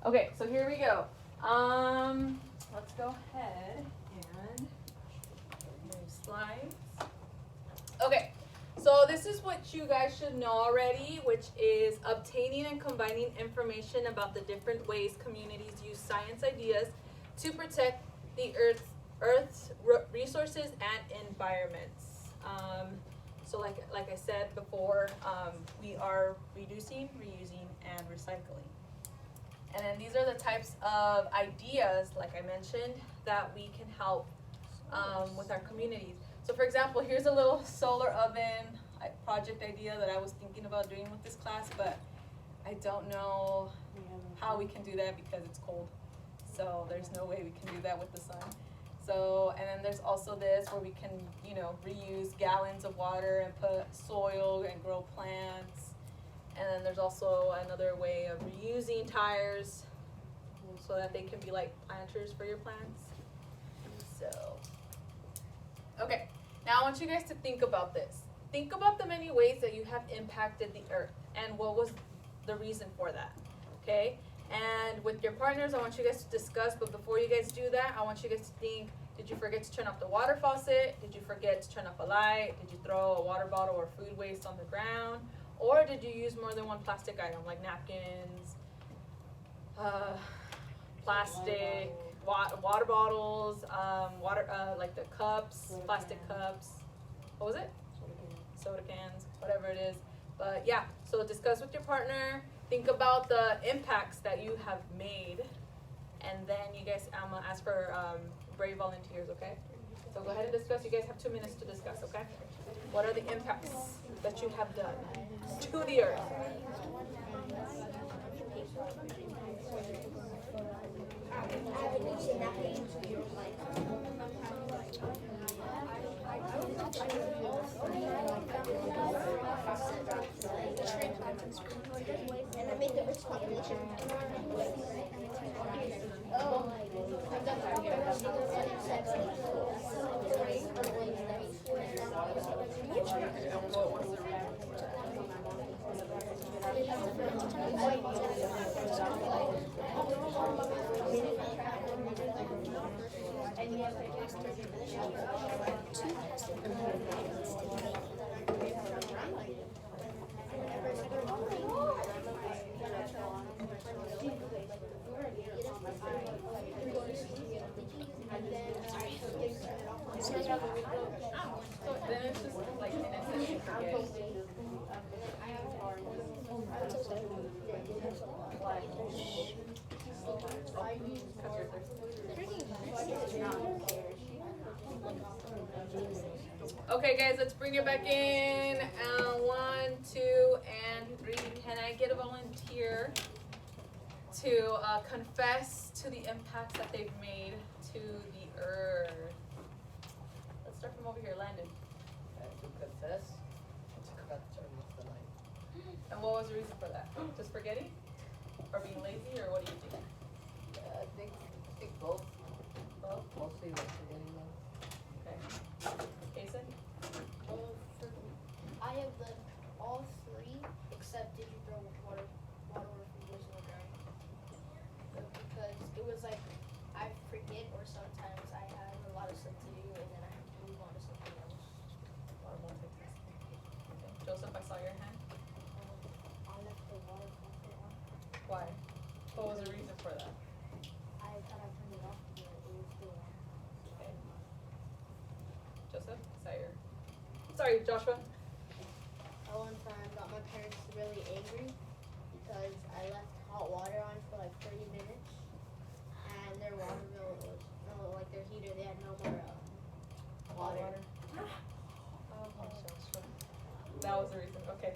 Okay, so here we go. Let's go ahead and move slides. Okay, so this is what you guys should know already, which is obtaining and combining information about the different ways communities use science ideas to protect the Earth's resources and environments. So like I said before, we are reducing, reusing, and recycling. And then these are the types of ideas, like I mentioned, that we can help with our communities. So for example, here's a little solar oven project idea that I was thinking about doing with this class, but I don't know how we can do that because it's cold. So there's no way we can do that with the sun. So, and then there's also this where we can, reuse gallons of water and put soil and grow plants. And then there's also another way of reusing tires so that they can be like planters for your plants. So, okay, now I want you guys to think about this. Think about the many ways that you have impacted the earth and what was the reason for that, okay? And with your partners, I want you guys to discuss, but before you guys do that, I want you guys to think, did you forget to turn off the water faucet? Did you forget to turn off a light? Did you throw a water bottle or food waste on the ground? Or did you use more than one plastic item, like napkins, plastic, water bottles, like the cups, plastic cups. What was it? Soda cans, whatever it is. But yeah, so discuss with your partner. Think about the impacts that you have made. And then you guys, I'm going to ask for brave volunteers, okay? So go ahead and discuss. You guys have 2 minutes to discuss, okay? What are the impacts that you have done to the earth? And I made the rich population. Then it's just like in a sense you forget. Okay guys, let's bring it back in. 1, 2, and 3. Can I get a volunteer to confess to the impacts that they've made to the earth? Let's start from over here, Landon. To confess, I forgot to turn off the light. And what was the reason for that? Just forgetting? Or being lazy, or what do you think? I think both. Both? Mostly like forgetting them. Okay. Jason? I have done all 3 except did you throw water or food waste on the ground? Because it was like I forget, or sometimes I have a lot of stuff to do and then I have to move on to something else. A lot of multitasking. Okay. Joseph, I saw your hand. I left the water faucet on. Why? What was the reason for that? I thought I turned it off, but it was still on. Okay. Joseph, is that your... Sorry, Joshua. One time got my parents really angry because I left hot water on for like 30 minutes and their water bill was, like their heater, they had no more water. Oh, Joshua. That was the reason. Okay.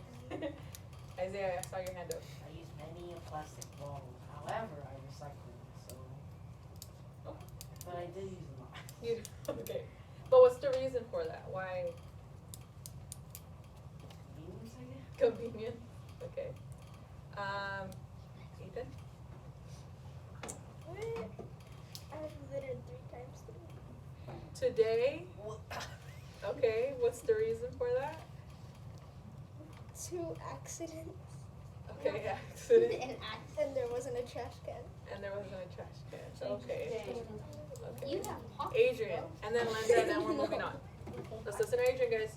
Isaiah, I saw your hand up. I use many a plastic bottle. However, I recycle them, so. Okay. But I did use a lot. Okay. But what's the reason for that? Why? Convenience, I guess. Convenient. Okay. Ethan? I've visited 3 times Today? Okay. What's the reason for that? 2 accidents. Okay, accident. And there wasn't a trash can. And there wasn't a trash can. Okay. Okay. You have pockets, Adrian, and then Linda, and then we're moving on. Let's listen to Adrian, guys.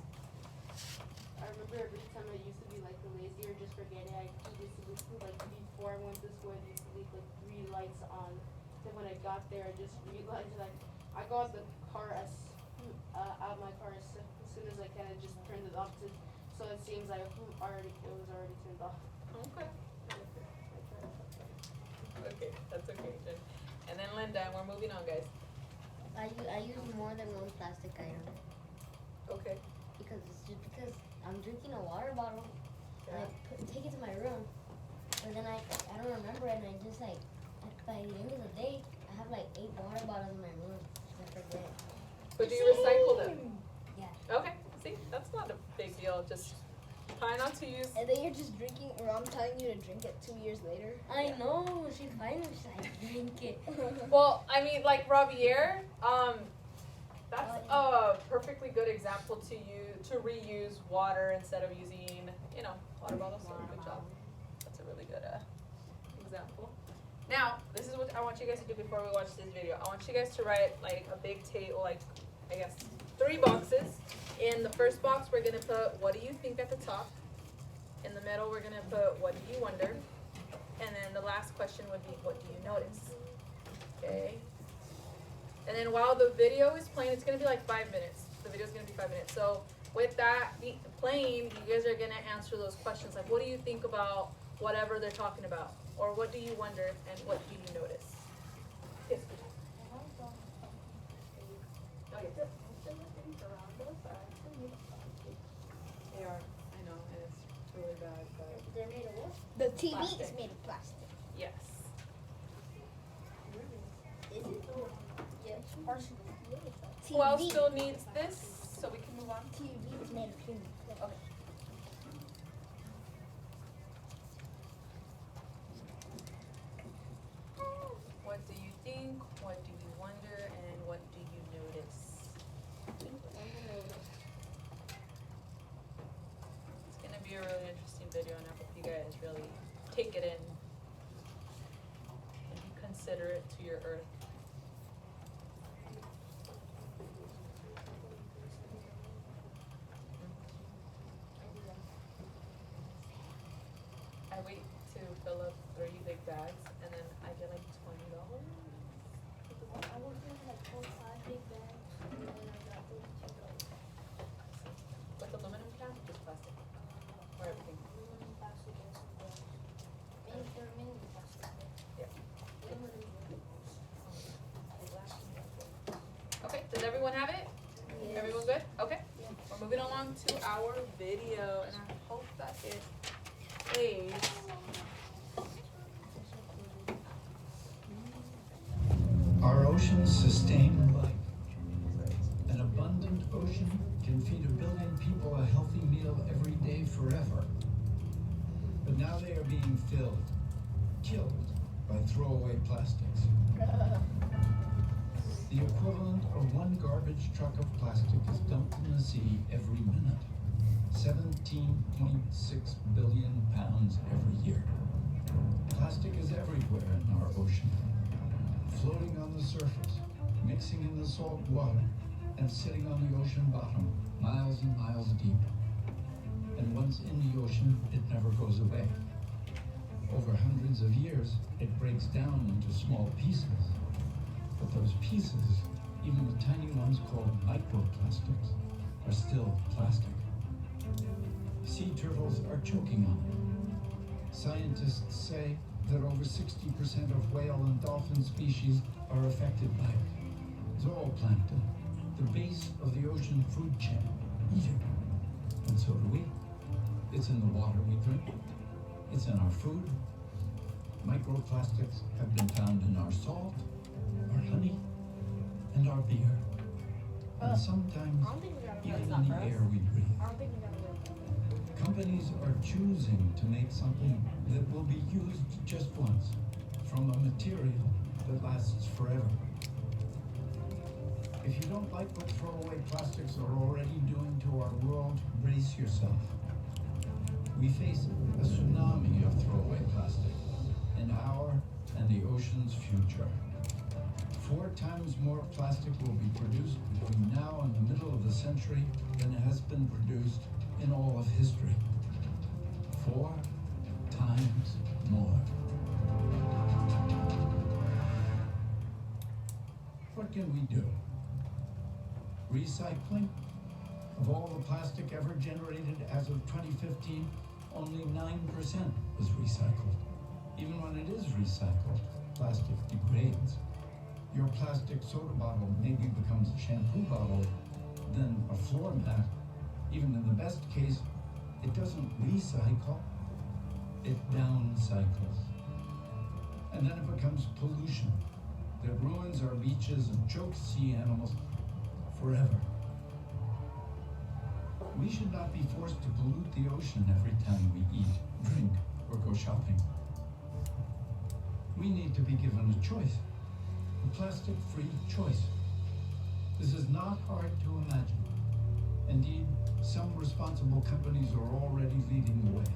I remember every time I used to be like the lazy or just forget it, I used to leave, like before I went to school, I used to leave like 3 lights on. Then when I got there, I just realized like I got the car out of my car as soon as I can. I just turned it off so it seems like it was already turned off. Okay. Okay, that's okay, Jen. And then Linda, and we're moving on, guys. I use more than one plastic item Okay. because it's just because I'm drinking a water bottle and I take it to my room, but then I don't remember it and I just like by the end of the day I have like 8 water bottles in my room. I forget. But do you recycle them? Yeah. Okay. See, that's not a big deal. Just try not to use. And then you're just drinking, or I'm telling you to drink it 2 years later. I know. She's fine. She's like drink it. Well, I mean, like Javier, that's a perfectly good example to reuse water instead of using, water bottles. So good job. That's a really good example. Now, this is what I want you guys to do before we watch this video. I want you guys to write like a big table, like I guess 3 boxes. In the first box, we're gonna put what do you think at the top. In the middle, we're gonna put what do you wonder. And then the last question would be what do you notice. Okay. And then while the video is playing, it's gonna be like 5 minutes. The video is gonna be 5 minutes. So with that playing, you guys are gonna answer those questions like, what do you think about whatever they're talking about, or what do you wonder, and what do you notice? Yes. Okay. They are. I know, and it's really bad, but They're made of what? The TV is Plastic. made of plastic. yes. Is it? Yes. Partially. Who else still needs this so we can move on? TV is made of human. Okay. What do you think? What do you wonder? And what do you notice? It's gonna be a really interesting video, and I hope you guys really take it in and be considerate to your earth. I wait to fill up 3 big bags, and then I get like $20. I was doing like 4-5 big bags, and then I got $32. With aluminum can, or just plastic, or everything. Aluminum, plastic, and some bags. Maybe they're mainly plastic. Yeah. Aluminum. Okay, does everyone have it? Everyone good? Okay. We're moving along to our video, and I hope that it plays. Our oceans sustain life. An abundant ocean can feed 1 billion people a healthy meal every day forever. But now they are being killed by throwaway plastics. The equivalent of 1 garbage truck of plastic is dumped in the sea every minute. 17.6 billion pounds every year. Plastic is everywhere in our ocean, floating on the surface, mixing in the salt water, and sitting on the ocean bottom, miles and miles deep. And once in the ocean, it never goes away. Over hundreds of years, it breaks down into small pieces. But those pieces, even the tiny ones called microplastics, are still plastic. Sea turtles are choking on it. Scientists say that over 60% of whale and dolphin species are affected by it. Zooplankton, the base of the ocean food chain, eat it. And so do we. It's in the water we drink. It's in our food. Microplastics have been found in our salt, our honey, and our beer. And sometimes I don't think we got even not in the for us. air we breathe. I don't think we got Companies are choosing to make something that will be used just once, from a material that lasts forever. If you don't like what throwaway plastics are already doing to our world, brace yourself. We face a tsunami of throwaway plastic in our and the ocean's future. 4 times more plastic will be produced between now and the middle of the century than has been produced in all of history. 4 times more. What can we do? Recycling? Of all the plastic ever generated as of 2015, only 9% was recycled. Even when it is recycled, plastic degrades. Your plastic soda bottle maybe becomes a shampoo bottle, then a floor mat. Even in the best case, it doesn't recycle, it downcycles. And then it becomes pollution that ruins our beaches and chokes sea animals forever. We should not be forced to pollute the ocean every time we eat, drink, or go shopping. We need to be given a choice, a plastic-free choice. This is not hard to imagine. Indeed, some responsible companies are already leading the way.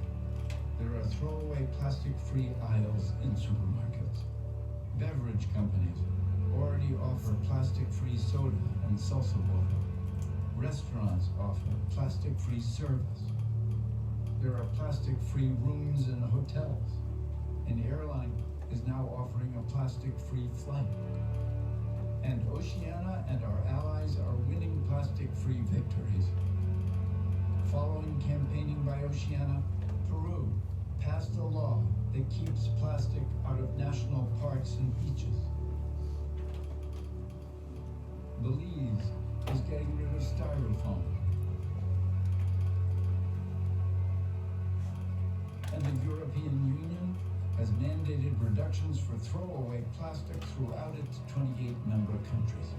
There are throwaway plastic-free aisles in supermarkets. Beverage companies already offer plastic-free soda and salsa water. Restaurants offer plastic-free service. There are plastic-free rooms in hotels. An airline is now offering a plastic-free flight. And Oceania and our allies are winning plastic-free victories. Following campaigning by Oceania, Peru passed a law that keeps plastic out of national parks and beaches. Belize is getting rid of styrofoam. And the European Union has mandated reductions for throwaway plastic throughout its 28 member countries.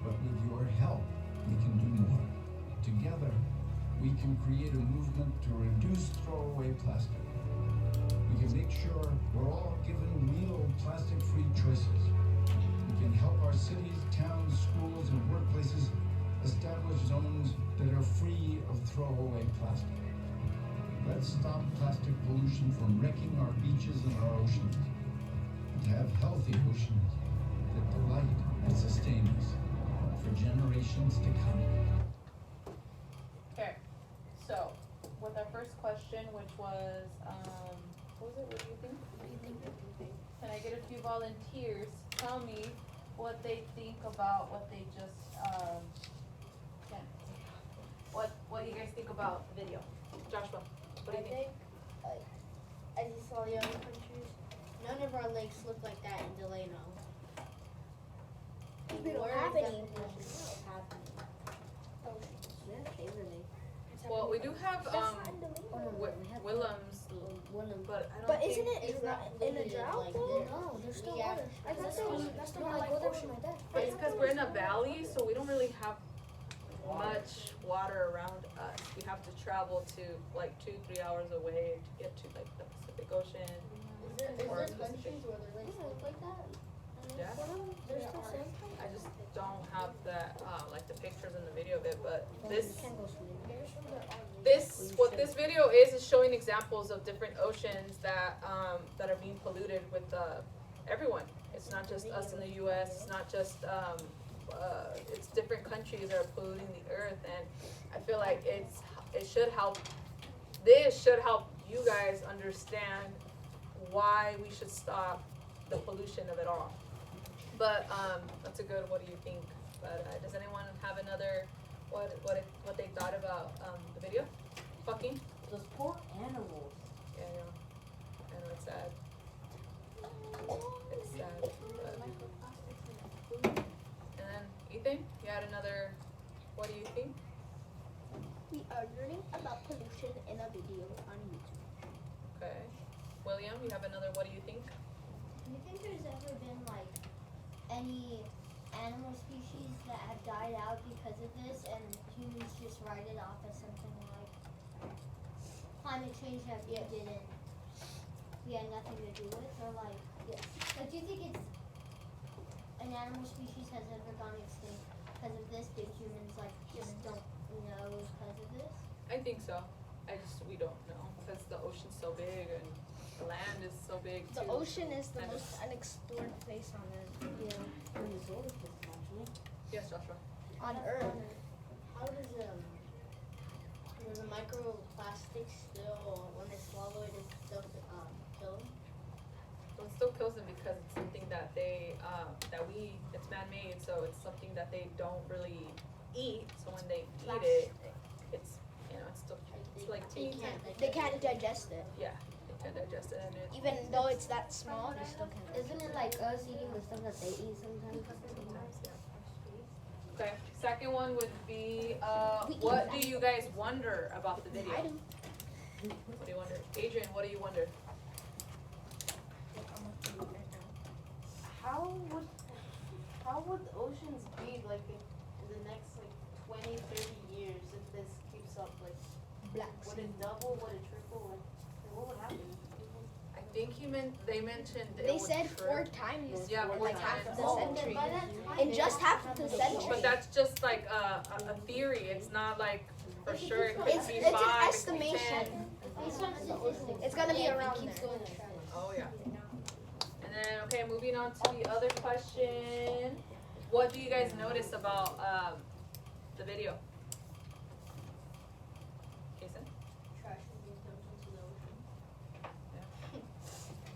But with your help, we can do more. Together, we can create a movement to reduce throwaway plastic. We can make sure we're all given real plastic-free choices. We can help our cities, towns, schools, and workplaces establish zones that are free of throwaway plastic. Let's stop plastic pollution from wrecking our beaches and our oceans, and to have healthy oceans that delight and sustain us for generations to come. Okay, so with our first question, which was, what was it? What do you think? Can I get a few volunteers to tell me what they think about what they just, what do you guys think about the video? Joshua, what do you think? As you saw the other countries, none of our lakes look like that in Delano. We don't have any. Well, we do have, Willems, but I don't think. isn't it in a drought though? No, there's still Yeah. water. I thought that's the one I go there with my dad. But it's because we're in a valley, so we don't really have much water around us. We have to travel to like 2-3 hours away to get to like the Pacific Ocean. Is there countries where their lakes look like that? Yeah. There's still some. I just don't have that, like the pictures and the video of it, but this, what this video is showing examples of different oceans that, that are being polluted with, everyone. It's not just us in the US, it's not just, it's different countries that are polluting the earth, and I feel like this should help you guys understand why we should stop the pollution of it all. But that's a good. What do you think? But does anyone have another what they thought about the video? Fucking. Those poor animals. Yeah, I know it's sad. It's sad. But. And then Ethan, you had another. What do you think? We are learning about pollution in a video on YouTube. Okay. William, you have another. What do you think? Do you think there's ever been like any animal species that have died out because of this, and humans just write it off as something like climate change that we had nothing to do with, or like yes? Like, do you think it's an animal species has ever gone extinct because of this, but humans like just don't know because of this? I think so. we don't know because the ocean's so big and the land is so big too. The ocean is the And most unexplored place on Earth. Yeah. In the solar system, actually. Yes, Joshua. On Earth. How does the microplastic still, when they swallow it, it still kill them? So it still kills them because it's something that it's man-made, so it's something that they don't really eat. So when they eat it, it's still it's like They tea. They can't digest it. Yeah, they can digest it and it. Even though it's that small, they still can't. Isn't it like us eating the stuff that they eat sometimes? Okay. Second one would be We eat what that. do you guys wonder about the video? I do. What do you wonder? Adrian, what do you wonder? How would the oceans be like in the next like 20, 30 years if this keeps up? Like, Black would it double? Would it triple? Like, what would happen? I think they mentioned it They would said trip. 4 times Yeah, in four like half times. of the century. In just half of the century. But that's just like a theory. It's not like for sure. It could It's be an 5, estimation. 10. It's gonna be around keeps there. going. Oh yeah. And then okay, moving on to the other question. What do you guys notice about the video? Jason? Trash being dumped into the ocean.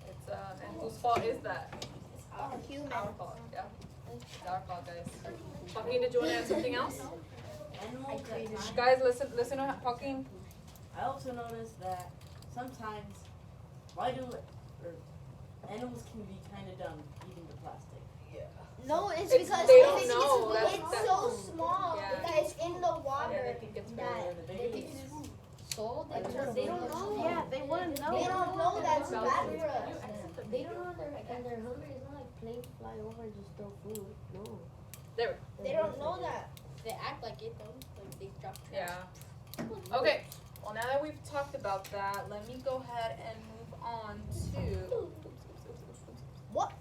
It's and whose fault is that? Human. Our fault. Yeah. It's our fault, guys. Joaquin, did you want to add something else? Animals that Guys, listen to Joaquin. I also noticed that sometimes, animals can be kind of dumb eating the plastic. No, it's It's- because they it's, don't know. That's- it's that's- so small Yeah. that it's in the Yeah, water. they think it's that The They babies. think it's sold. They don't know. Yeah, they wouldn't know. They don't know that's bad for us. They don't know they're hungry. It's not like planes fly over and just throw food. No. There. They don't know that. They act like it though. Like they drop trash. Yeah. Okay. Well, now that we've talked about that, let me go ahead and move on to. What?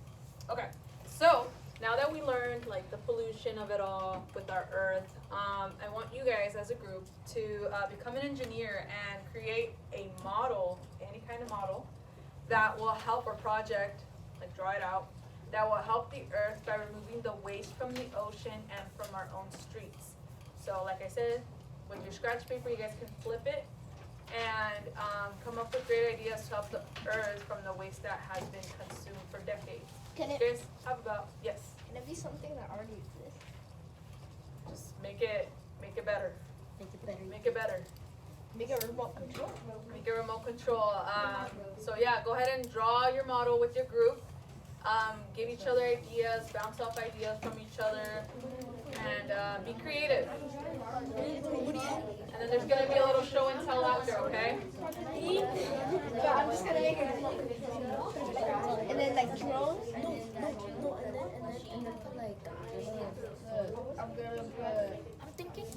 Okay. So now that we learned like the pollution of it all with our Earth, I want you guys as a group to become an engineer and create a model, any kind of model, that will help our project, like draw it out, that will help the Earth by removing the waste from the ocean and from our own streets. So like I said, with your scratch paper, you guys can flip it and come up with great ideas to help the Earth from the waste that has been consumed for decades. Can You it guys have about, yes, can it be something that already exists? just make it better, Make it better. make it better. Make a remote control. Make a remote control. So yeah, go ahead and draw your model with your group. Give each other ideas, bounce off ideas from each other, and be creative. And then there's gonna be a little show and tell after, okay? Yeah, I'm just gonna make a remote control. And then like drones. And then put like I'm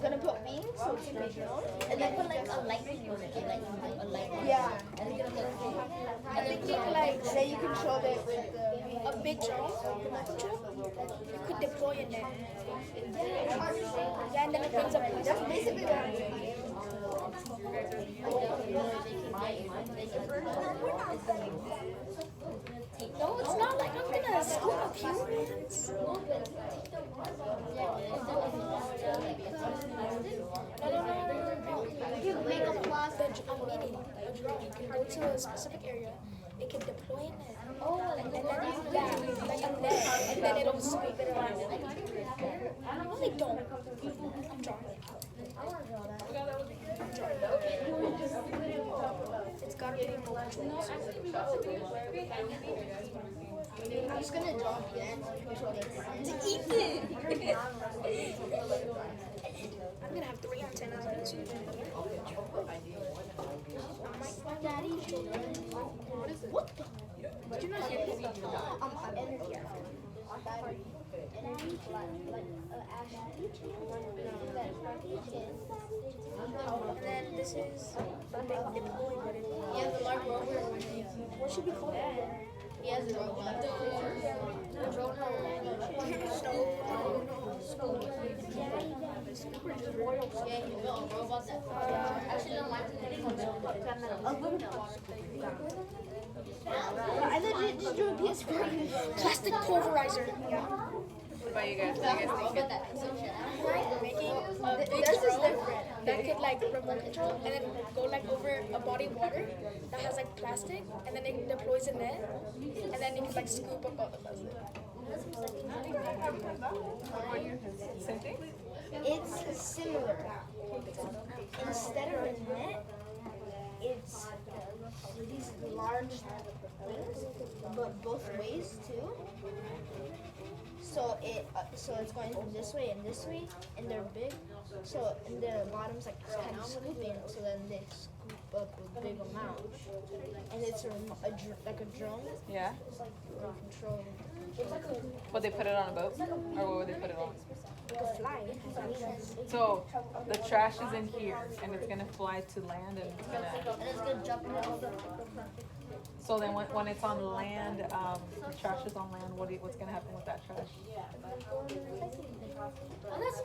gonna put wings so it can be drone. and then put like a lightning on it. A lightning. Yeah. And it's gonna look I'm thinking like say you control it with a big drone, remote control. You could deploy in there. Yeah, and then it brings up. That's basically what I'm doing. No, it's not like I'm gonna scoop up humans. No. You can make a plastic meeting, a drone. You can go to a specific area. It can deploy in there. Oh, and then like in there, and then it'll sweep it around. No, they don't. I'm drawing it. I wanna draw that. It's gotta be remote control. I'm just gonna draw the end. To eat it. I'm gonna have 3 antennas on this one. My daddy showed me. What is it? What the? Did you not hear me? I'm energy after. And then this is the big deploy button. Yeah, the large rover. What should we call it? He has a robot. The drone. So, Yeah, you built a robot that Actually, no, mine's I legit just drew a PS4 plastic pulverizer. What about you guys? What do you guys think? This is different. That could like remote control and then go like over a body of water that has like plastic, and then it deploys a net, and then you can like scoop up all the plastic. Same thing? It's similar. Instead of a net, it's these large things, but both ways too. So it's going this way, and they're big. So and the bottom's like kind of scooping, so then they scoop up a big amount, and it's like a drone. Yeah. It's like control. Would they put it on a boat? Or what would they put it on? Like a fly. So the trash is in here and it's gonna fly to land and it's gonna. And it's gonna jump in the So then when it's on land, the trash is on land, what's gonna happen with that trash?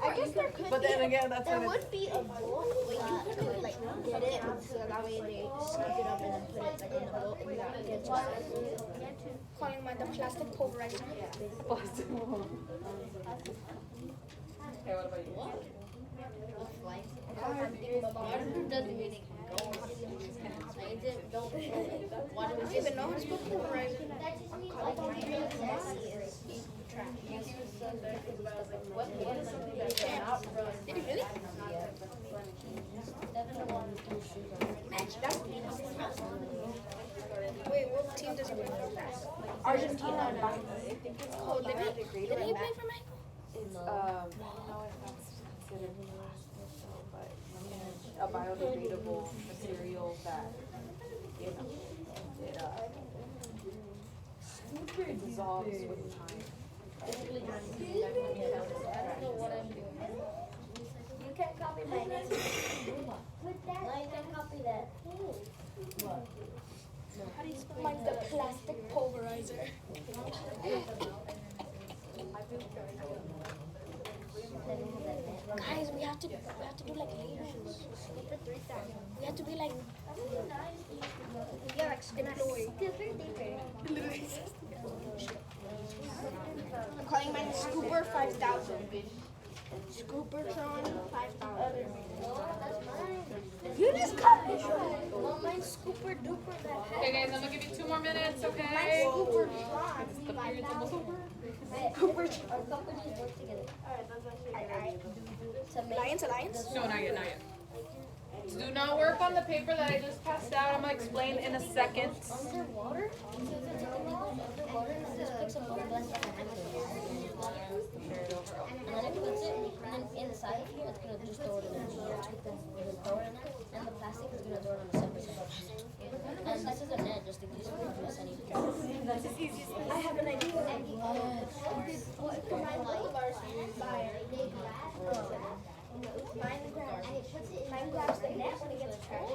I guess there could But then again, that's there when would be a boat where you could like get it, so that way they scoop it up and then put it like in the boat and that gets Calling mine the plastic pulverizer. it's plastic. Okay, what about you? doesn't mean it can go. It didn't go. Why do I don't even know how to spell pulverizer. Did he really? Wait, what team does he play for? Argentina. Oh, did he play for Mexico? No, it's not considered plastic, but a biodegradable material that, you know, it dissolves with time. I don't know what I'm doing. You can copy my name. No, you can't copy that. What? Mine's the plastic pulverizer. Guys, we have to do like layers. We have to be like employed. I'm calling mine Scooper 5000. Scoopertron 5000. You just copied it. No, mine's Scooper Duper that Okay guys, I'm gonna give you 2 more minutes, Mine's okay? Scoopertron The period's almost 5000. Scooper. Our companies work together. Alliance? No, not yet, not yet. Do not work on the paper that I just passed out. I'm gonna explain in a second. Underwater? Underwater, and this picks up water glass like a handle. And then it puts it, and then inside here, it's gonna just throw it in there. Throw it in there, and the plastic is gonna throw it on the separate side. And this is a net, just in case we miss any. I have an idea. Mine grabs the net when it gets trash.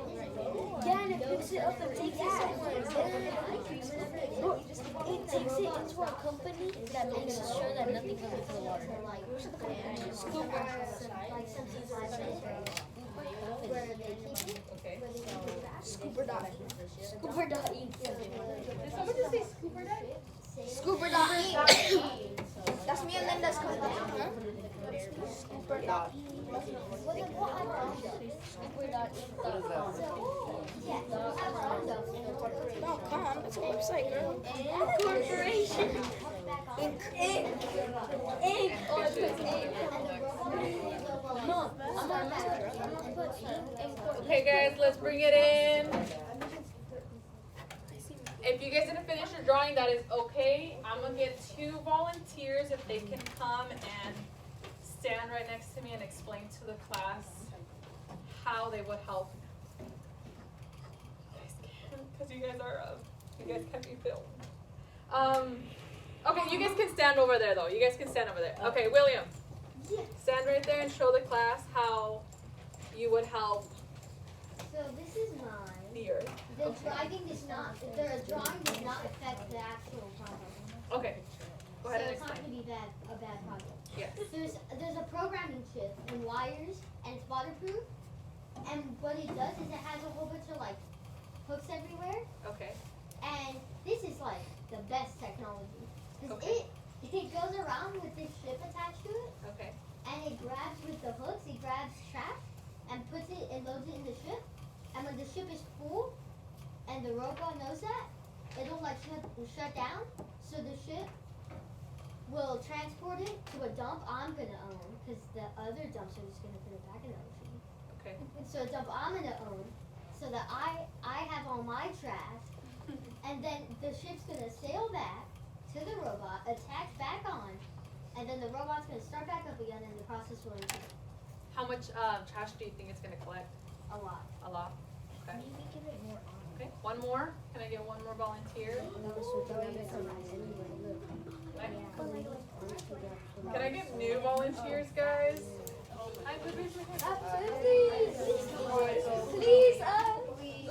Yeah, and it picks it up and takes it somewhere. It takes it into a company that makes sure that nothing goes into the water. Okay. Scooper.e. Did someone just say scooper dad? Scooper.e. That's me and Linda's company. Scooper.e. .com, that's a website, girl. Corporation. Ink. Or put ink. No, I'm not put ink. Okay guys, let's bring it in. If you guys didn't finish your drawing, that is okay. I'm gonna get 2 volunteers if they can come and stand right next to me and explain to the class how they would help. Because you guys are, you guys can't be filmed. Okay, you guys can stand over there though. You guys can stand over there. Okay, William. Stand right there and show the class how you would help So this is mine. the earth. The drawing does not affect the actual problem. Okay, go ahead and So it's not explain. going to be a bad project. Yes. There's a programming chip and wires, and it's waterproof. And what it does is it has a whole bunch of like hooks everywhere, Okay. and this is like the best technology. 'Cause Okay. it goes around with this chip attached to it, Okay. and it grabs with the hooks. It grabs trash and puts it and loads it in the ship. And when the ship is full, and the robot knows that, it'll like shut down. So the ship will transport it to a dump I'm gonna own, because the other dumps are just gonna put it back in the ocean. Okay. So a dump I'm gonna own, so that I have all my trash, and then the ship's gonna sail back to the robot, attach back on, and then the robot's gonna start back up again, and the process will repeat. How much trash do you think it's gonna collect? A lot. A lot. Okay. Maybe give it more on. Okay. One more. Can I get one more volunteer? Can I get new volunteers, guys? I could raise my hand. Please,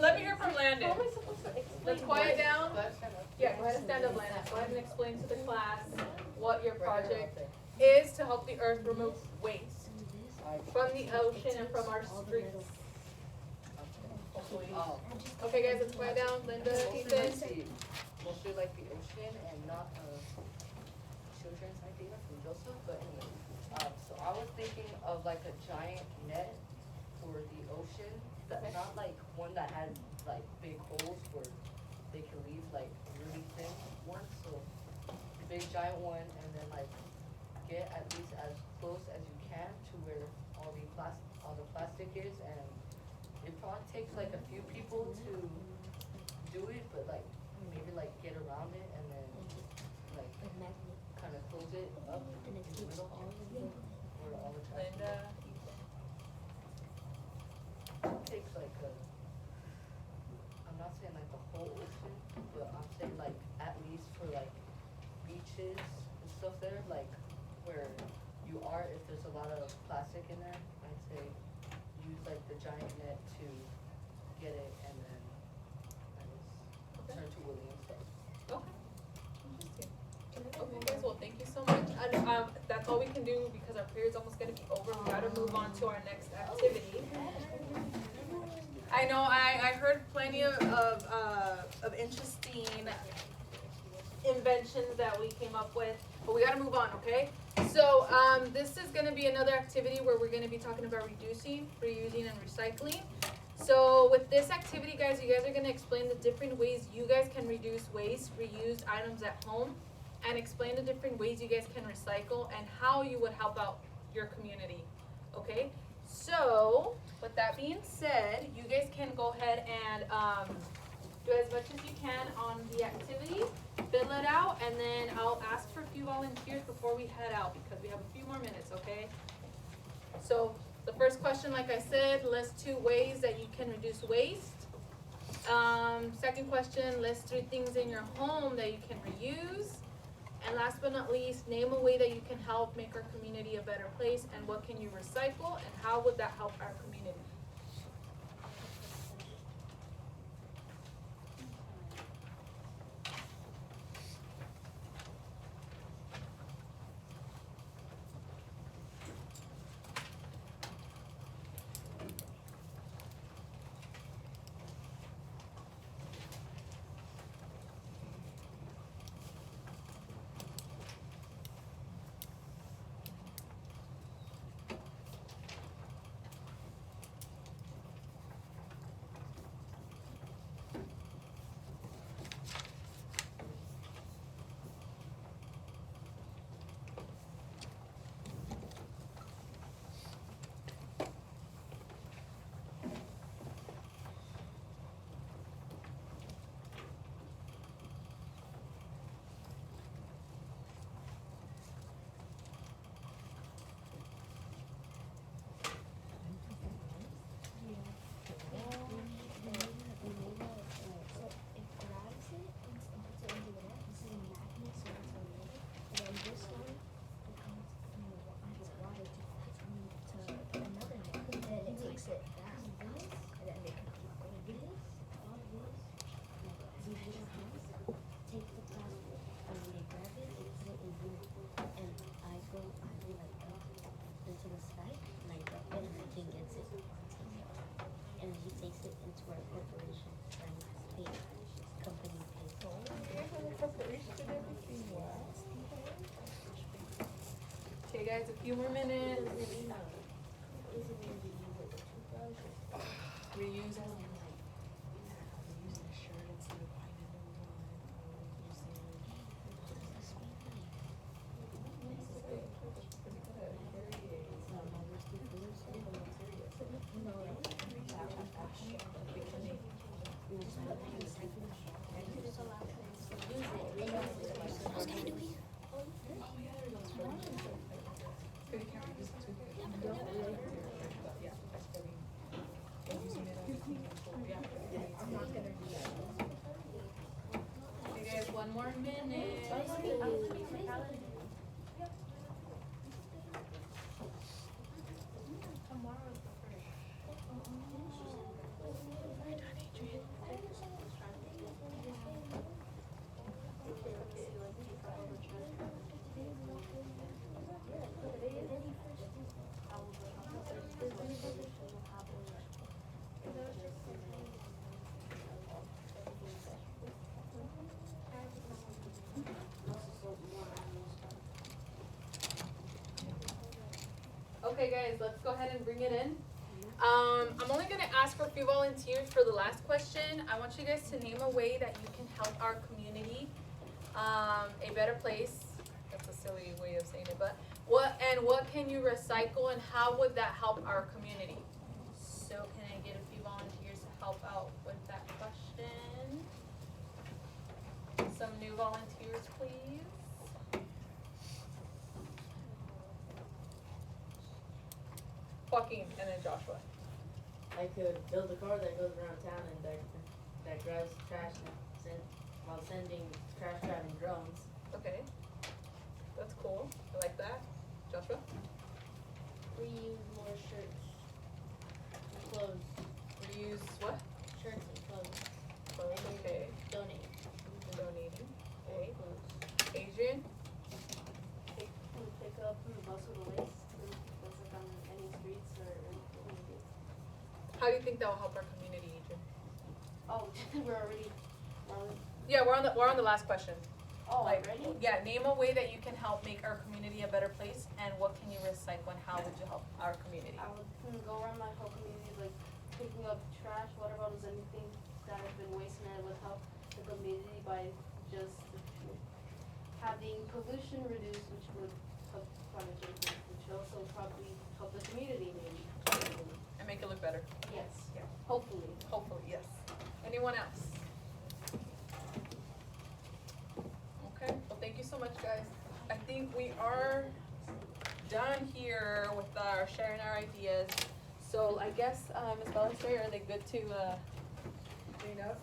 Let me hear from Landon. Let's quiet down. Yeah, go ahead and stand up, Landon. Go ahead and explain to the class what your project is to help the earth remove waste from the ocean and from our streets. Oh, Okay, guys, let's quiet down. Linda, Ethan. mostly like the ocean and not children's idea from Joseph, but anyway. So I was thinking of like a giant net for the ocean, not like one that had like big holes where they can leave like really thin ones. So big giant one, and then like get at least as close as you can to where all the plastic is, and it probably takes like a few people to do it, but like maybe like get around it and then like kind of close it up in the middle where all the trash Linda. it takes like I'm not saying like the whole ocean, but I'm saying like at least for like beaches and stuff there, like where you are, if there's a lot of plastic in there, I'd say use like the giant net to get it, and then I guess turn to Willie and stuff. Okay. Interesting. Okay, guys, well, thank you so much. And that's all we can do because our period's almost gonna be over. We gotta move on to our next activity. I know I heard plenty of interesting inventions that we came up with, but we gotta move on, okay? So this is gonna be another activity where we're gonna be talking about reducing, reusing, and recycling. So with this activity, guys, you guys are gonna explain the different ways you guys can reduce waste, reused items at home, and explain the different ways you guys can recycle and how you would help out your community, okay? So, with that being said, you guys can go ahead and do as much as you can on the activity, fill it out, and then I'll ask for a few volunteers before we head out because we have a few more minutes, okay? So, the first question, like I said, list 2 ways that you can reduce waste. Second question, list 3 things in your home that you can reuse. And last but not least, name a way that you can help make our community a better place, and what can you recycle, and how would that help our community? Okay, guys, a few more minutes. Reuse as in like using a shirt instead of buying a new one, or using. Okay, guys, one more minute. Okay, guys, let's go ahead and bring it in. I'm only gonna ask for a few volunteers for the last question. I want you guys to name a way that you can help our community a better place. That's a silly way of saying it, but what can you recycle and how would that help our community? So can I get a few volunteers to help out with that question? Some new volunteers, please. Joaquin and then Joshua. I could build a car that goes around town and that grabs trash while sending trash driving drones. Okay. That's cool. I like that. Joshua? Reuse more shirts and clothes. Reuse what? Shirts and clothes. Clothes, okay. Donate. Donating. Okay. Clothes. Adrian? Pick up and bustle the waste. That's like on any streets or anything. How do you think that will help our community, Adrian? Oh, we're already. Yeah, we're on the last question. Oh, Like, already? yeah, name a way that you can help make our community a better place and what can you recycle and how would you help our community? I would go around my whole community, like picking up trash, water bottles, anything that has been wasted, and it would help the community by just having pollution reduced, which would help climate change, which also probably help the community maybe. And make it look better. Yes. Yeah. Hopefully. Hopefully, yes. Anyone else? Okay, well, thank you so much, guys. I think we are done here with our sharing our ideas. So I guess, Ms. Ballester, are they good to clean up?